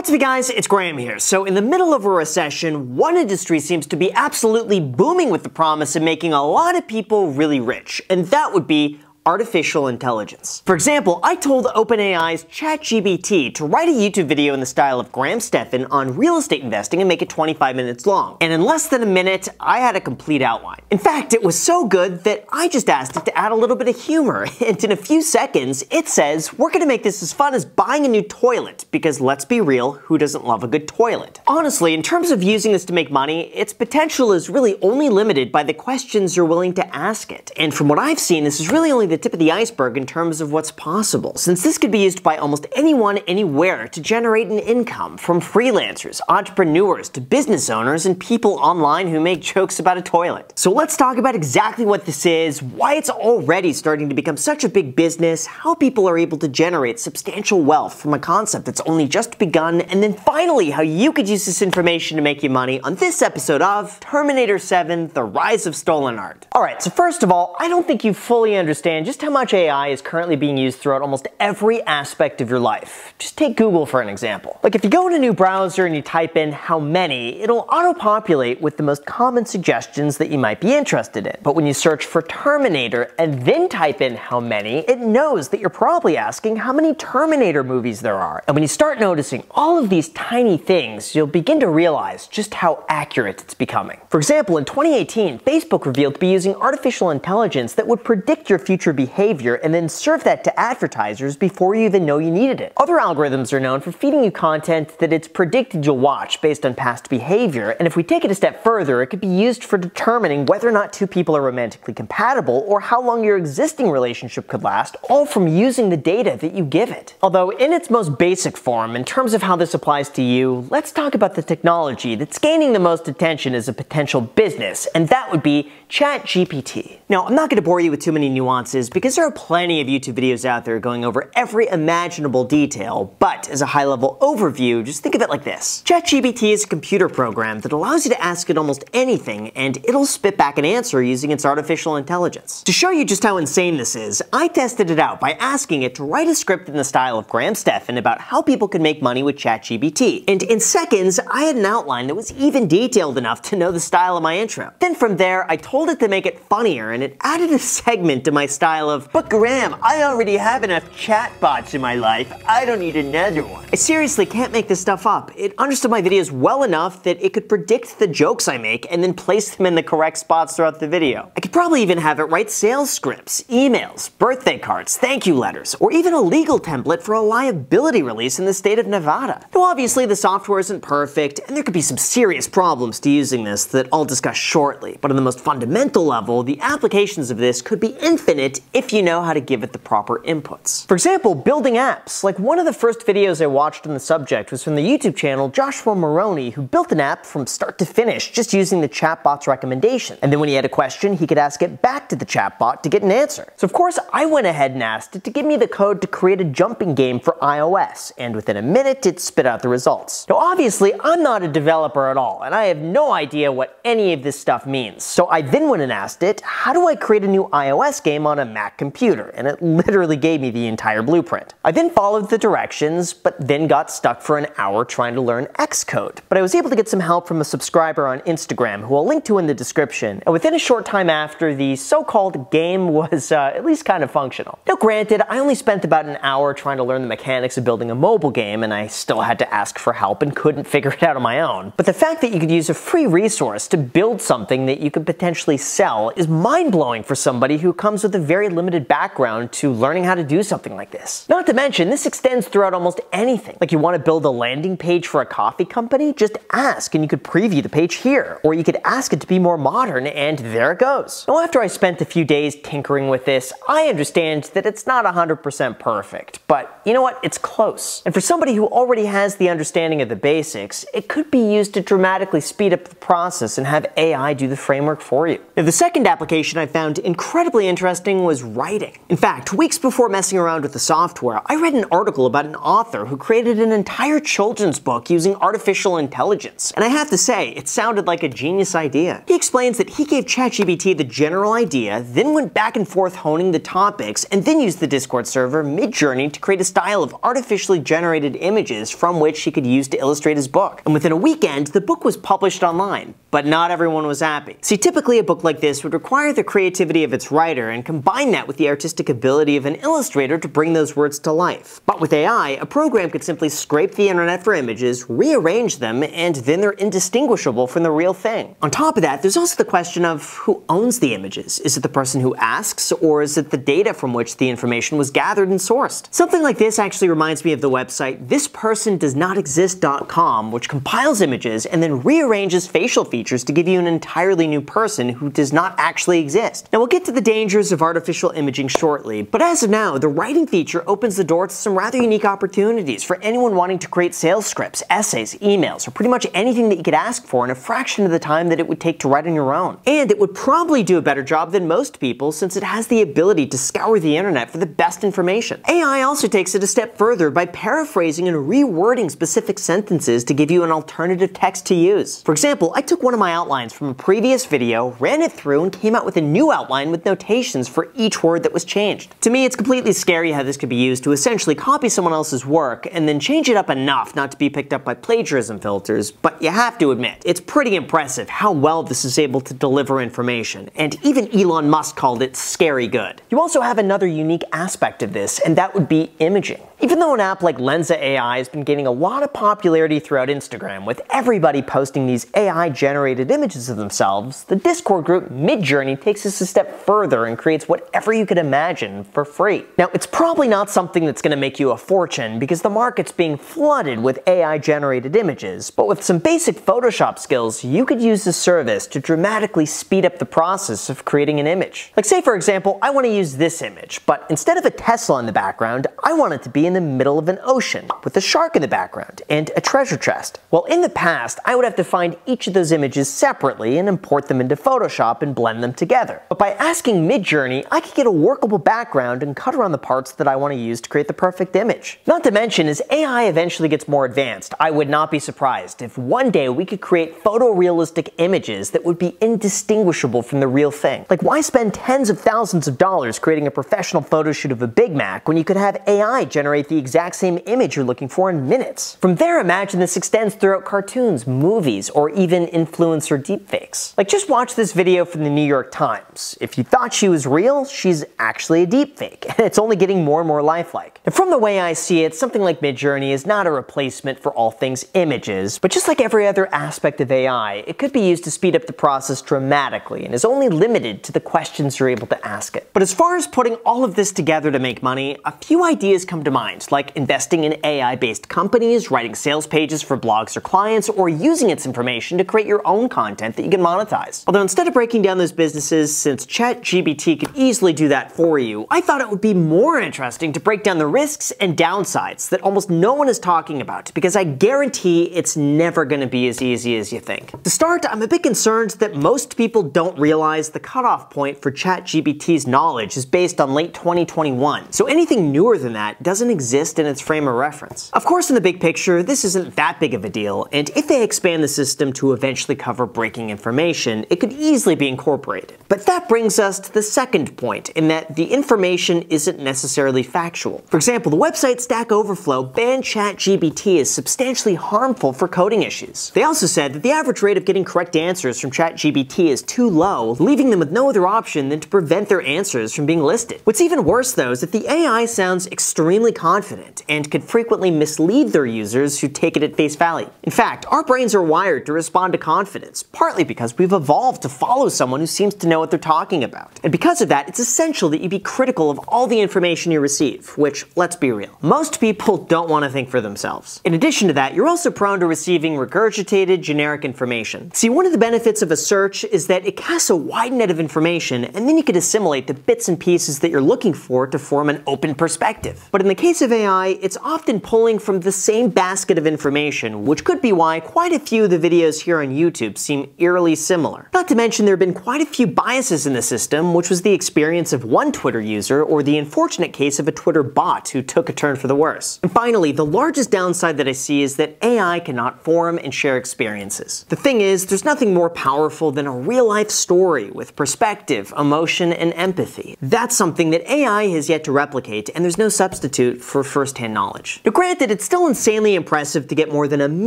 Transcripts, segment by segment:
What's up, guys? It's Graham here. So in the middle of a recession, one industry seems to be absolutely booming with the promise of making a lot of people really rich, and that would be artificial intelligence. For example, I told OpenAI's ChatGPT to write a YouTube video in the style of Graham Stephan on real estate investing and make it 25 minutes long. And in less than a minute, I had a complete outline. In fact, it was so good that I just asked it to add a little bit of humor. And in a few seconds, it says, we're gonna make this as fun as buying a new toilet, because let's be real, who doesn't love a good toilet? Honestly, in terms of using this to make money, its potential is really only limited by the questions you're willing to ask it. And from what I've seen, this is really only the tip of the iceberg in terms of what's possible, since this could be used by almost anyone, anywhere to generate an income, from freelancers, entrepreneurs, to business owners, and people online who make jokes about a toilet. So let's talk about exactly what this is, why it's already starting to become such a big business, how people are able to generate substantial wealth from a concept that's only just begun, and then finally how you could use this information to make you money on this episode of Terminator 7: The Rise of Stolen Art. Alright, so first of all, I don't think you fully understand just how much AI is currently being used throughout almost every aspect of your life. Just take Google for an example. Like if you go in a new browser and you type in how many, it'll auto-populate with the most common suggestions that you might be interested in. But when you search for Terminator and then type in how many, it knows that you're probably asking how many Terminator movies there are. And when you start noticing all of these tiny things, you'll begin to realize just how accurate it's becoming. For example, in 2018, Facebook revealed to be using artificial intelligence that would predict your future behavior and then serve that to advertisers before you even know you needed it. Other algorithms are known for feeding you content that it's predicted you'll watch based on past behavior, and if we take it a step further, it could be used for determining whether or not two people are romantically compatible or how long your existing relationship could last, all from using the data that you give it. Although in its most basic form, in terms of how this applies to you, let's talk about the technology that's gaining the most attention as a potential business, and that would be ChatGPT. Now, I'm not going to bore you with too many nuances because there are plenty of YouTube videos out there going over every imaginable detail, but as a high-level overview, just think of it like this. ChatGPT is a computer program that allows you to ask it almost anything, and it'll spit back an answer using its artificial intelligence. To show you just how insane this is, I tested it out by asking it to write a script in the style of Graham Stephan about how people could make money with ChatGPT, and in seconds, I had an outline that was even detailed enough to know the style of my intro. Then from there, I told it to make it funnier, and it added a segment to my style of, "But Graham, I already have enough chatbots in my life. I don't need another one." I seriously can't make this stuff up. It understood my videos well enough that it could predict the jokes I make and then place them in the correct spots throughout the video. I could probably even have it write sales scripts, emails, birthday cards, thank you letters, or even a legal template for a liability release in the state of Nevada. Now obviously the software isn't perfect, and there could be some serious problems to using this that I'll discuss shortly, but on the most fundamental level, the applications of this could be infinite if you know how to give it the proper inputs. For example, building apps. Like one of the first videos I watched on the subject was from the YouTube channel Joshua Maroney, who built an app from start to finish just using the chatbot's recommendation. And then when he had a question, he could ask it back to the chatbot to get an answer. So of course, I went ahead and asked it to give me the code to create a jumping game for iOS, and within a minute, it spit out the results. Now obviously, I'm not a developer at all, and I have no idea what any of this stuff means. So I then went and asked it, how do I create a new iOS game on a Mac computer? And it literally gave me the entire blueprint. I then followed the directions, but then got stuck for an hour trying to learn Xcode. But I was able to get some help from a subscriber on Instagram, who I'll link to in the description, and within a short time after, the so-called game was at least kind of functional. Now granted, I only spent about an hour trying to learn the mechanics of building a mobile game, and I still had to ask for help and couldn't figure it out on my own. But the fact that you could use a free resource to build something that you could potentially sell is mind-blowing for somebody who comes with a very limited background to learning how to do something like this. Not to mention, this extends throughout almost anything. Like you want to build a landing page for a coffee company? Just ask and you could preview the page here. Or you could ask it to be more modern, and there it goes. Now after I spent a few days tinkering with this, I understand that it's not 100% perfect, but you know what? It's close. And for somebody who already has the understanding of the basics, it could be used to dramatically speed up the process and have AI do the framework for you. Now the second application I found incredibly interesting was writing. In fact, weeks before messing around with the software, I read an article about an author who created an entire children's book using artificial intelligence. And I have to say, it sounded like a genius idea. He explains that he gave ChatGPT the general idea, then went back and forth honing the topics, and then used the Discord server Midjourney to create a style of artificially generated images from which he could use to illustrate his book. And within a weekend, the book was published online. But not everyone was happy. See, typically a book like this would require the creativity of its writer and combine that with the artistic ability of an illustrator to bring those words to life. But with AI, a program could simply scrape the internet for images, rearrange them, and then they're indistinguishable from the real thing. On top of that, there's also the question of who owns the images. Is it the person who asks, or is it the data from which the information was gathered and sourced? Something like this actually reminds me of the website thispersondoesnotexist.com, which compiles images and then rearranges facial features to give you an entirely new person who does not actually exist. Now we'll get to the dangers of artificial imaging shortly, but as of now, the writing feature opens the door to some rather unique opportunities for anyone wanting to create sales scripts, essays, emails, or pretty much anything that you could ask for in a fraction of the time that it would take to write on your own. And it would probably do a better job than most people since it has the ability to scour the internet for the best information. AI also takes it a step further by paraphrasing and rewording specific sentences to give you an alternative text to use. For example, I took one of my outlines from a previous video, ran it through, and came out with a new outline with notations for each word that was changed. To me, it's completely scary how this could be used to essentially copy someone else's work and then change it up enough not to be picked up by plagiarism filters, but you have to admit, it's pretty impressive how well this is able to deliver information, and even Elon Musk called it scary good. You also have another unique aspect of this, and that would be imaging. Even though an app like Lensa AI has been gaining a lot of popularity throughout Instagram, with everybody posting these AI-generated images of themselves, the Discord group Midjourney takes this a step further and creates whatever you could imagine for free. Now, it's probably not something that's going to make you a fortune because the market's being flooded with AI-generated images, but with some basic Photoshop skills, you could use this service to dramatically speed up the process of creating an image. Like say, for example, I want to use this image, but instead of a Tesla in the background, I want it to be in the middle of an ocean with a shark in the background and a treasure chest. Well, in the past, I would have to find each of those images separately and import them into Photoshop and blend them together. But by asking Midjourney, I could get a workable background and cut around the parts that I want to use to create the perfect image. Not to mention, as AI eventually gets more advanced, I would not be surprised if one day we could create photorealistic images that would be indistinguishable from the real thing. Like, why spend tens of thousands of dollars creating a professional photo shoot of a Big Mac when you could have AI generate the exact same image you're looking for in minutes? From there, imagine this extends throughout cartoons, movies, or even influencer deepfakes. Like, just watch this video from the New York Times. If you thought she was real, she's actually a deepfake, and it's only getting more and more lifelike. And from the way I see it, something like Midjourney is not a replacement for all things images, but just like every other aspect of AI, it could be used to speed up the process dramatically and is only limited to the questions you're able to ask it. But as far as putting all of this together to make money, a few ideas come to mind, like investing in AI-based companies, writing sales pages for blogs or clients, or using its information to create your own content that you can monetize. Although instead of breaking down those businesses, since ChatGPT could easily do that for you, I thought it would be more interesting to break down the risks and downsides that almost no one is talking about, because I guarantee it's never going to be as easy as you think. To start, I'm a bit concerned that most people don't realize the cutoff point for ChatGPT's knowledge is based on late 2021, so anything newer than that doesn't exist in its frame of reference. Of course, in the big picture, this isn't that big of a deal, and if they expand the system to eventually cover breaking information, it could easily be incorporated. But that brings us to the second point, in that the information isn't necessarily factual. For example, the website Stack Overflow banned ChatGPT as substantially harmful for coding issues. They also said that the average rate of getting correct answers from ChatGPT is too low, leaving them with no other option than to prevent their answers from being listed. What's even worse, though, is that the AI sounds extremely confident and could frequently mislead their users who take it at face value. In fact, our brains are wired to respond to confidence, partly because we've evolved to follow someone who seems to know what they're talking about. And because of that, it's essential that you be critical of all the information you receive, which, let's be real, most people don't want to think for themselves. In addition to that, you're also prone to receiving regurgitated, generic information. See, one of the benefits of a search is that it casts a wide net of information, and then you can assimilate the bits and pieces that you're looking for to form an open perspective. But in the case of AI, it's often pulling from the same basket of information, which could be why quite a few of the videos here on YouTube seem eerily similar. Not to mention there have been quite a few biases in the system, which was the expression experience of one Twitter user or the unfortunate case of a Twitter bot who took a turn for the worse. And finally, the largest downside that I see is that AI cannot form and share experiences. The thing is, there's nothing more powerful than a real-life story with perspective, emotion, and empathy. That's something that AI has yet to replicate, and there's no substitute for first-hand knowledge. Now granted, it's still insanely impressive to get more than 1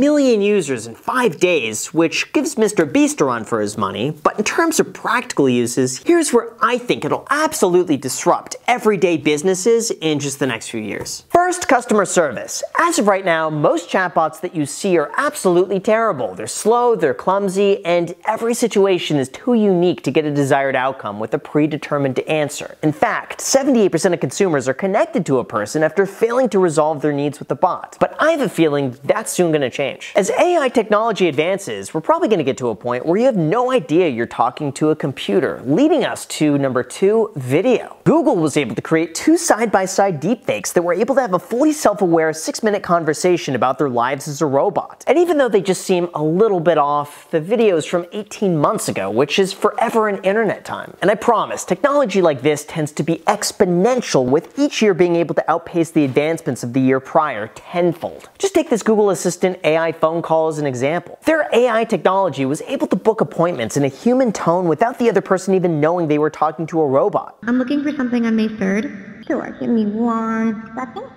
million users in 5 days, which gives Mr. Beast a run for his money, but in terms of practical uses, here's where I think it'll absolutely disrupt everyday businesses in just the next few years. First, customer service. As of right now, most chatbots that you see are absolutely terrible. They're slow, they're clumsy, and every situation is too unique to get a desired outcome with a predetermined answer. In fact, 78% of consumers are connected to a person after failing to resolve their needs with the bot. But I have a feeling that's soon going to change. As AI technology advances, we're probably going to get to a point where you have no idea you're talking to a computer, leading us to number 2, video. Google was able to create 2 side-by-side deepfakes that were able to have a fully self-aware 6-minute conversation about their lives as a robot. And even though they just seem a little bit off, the video is from 18 months ago, which is forever in internet time. And I promise, technology like this tends to be exponential, with each year being able to outpace the advancements of the year prior tenfold. Just take this Google Assistant AI phone call as an example. Their AI technology was able to book appointments in a human tone without the other person even knowing they were talking to a robot. I'm looking for something on May 3rd. Sure, give me 1 second.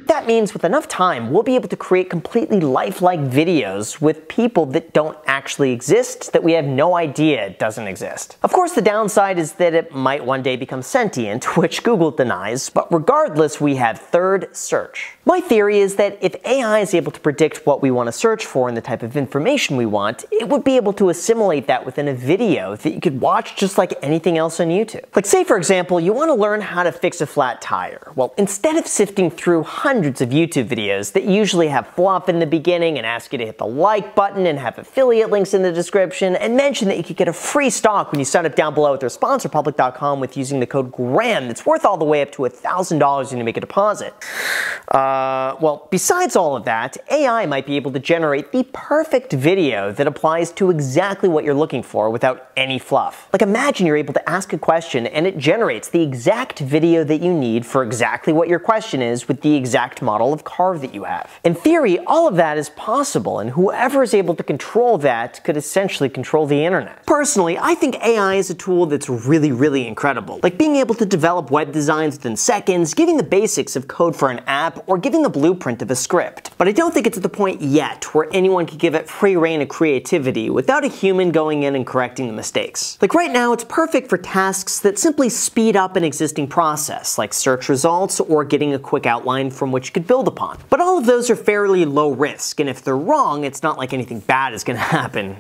That means with enough time, we'll be able to create completely lifelike videos with people that don't actually exist, that we have no idea doesn't exist. Of course, the downside is that it might one day become sentient, which Google denies, but regardless, we have third, search. My theory is that if AI is able to predict what we want to search for and the type of information we want, it would be able to assimilate that within a video that you could watch just like anything else on YouTube. Like say for example, you want to learn how to fix a flat tire. Well, instead of sifting through hundreds of YouTube videos that usually have fluff in the beginning and ask you to hit the like button and have affiliate links in the description and mention that you could get a free stock when you sign up down below at their sponsor public.com with using the code GRAHAM that's worth all the way up to $1,000 when you make a deposit. Well, besides all of that, AI might be able to generate the perfect video that applies to exactly what you're looking for without any fluff. Like imagine you're able to ask a question and it generates the exact video that you need for exactly what your question is with the exact model of car that you have. In theory, all of that is possible, and whoever is able to control that could essentially control the internet. Personally, I think AI is a tool that's really incredible. Like being able to develop web designs within seconds, giving the basics of code for an app, or giving the blueprint of a script. But I don't think it's at the point yet where anyone could give it free rein of creativity without a human going in and correcting the mistakes. Like right now, it's perfect for tasks that simply speed up an existing process, like search results or getting a quick outline from which you could build upon. But all of those are fairly low risk, and if they're wrong, it's not like anything bad is going to happen.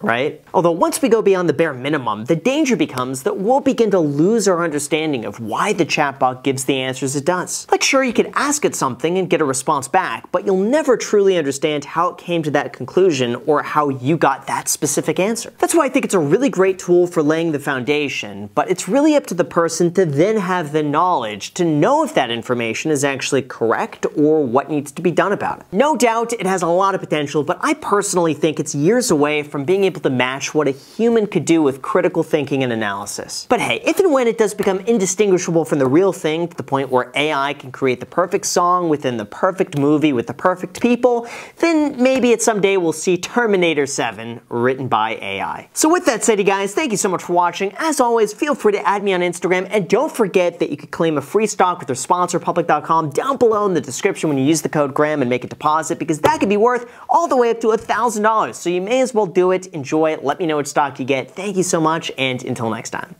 Right? Although once we go beyond the bare minimum, the danger becomes that we'll begin to lose our understanding of why the chatbot gives the answers it does. Like sure, you could ask it something and get a response back, but you'll never truly understand how it came to that conclusion or how you got that specific answer. That's why I think it's a really great tool for laying the foundation, but it's really up to the person to then have the knowledge to know if that information is actually correct or what needs to be done about it. No doubt it has a lot of potential, but I personally think it's years away from being able to match what a human could do with critical thinking and analysis. But hey, if and when it does become indistinguishable from the real thing to the point where AI can create the perfect song within the perfect movie with the perfect people, then maybe at someday we'll see Terminator 7 written by AI. So with that said, you guys, thank you so much for watching. As always, feel free to add me on Instagram, and don't forget that you can claim a free stock with their sponsor public.com down below in the description when you use the code GRAHAM and make a deposit, because that could be worth all the way up to $1,000. So you may as well do it. Enjoy it. Let me know what stock you get. Thank you so much, and until next time.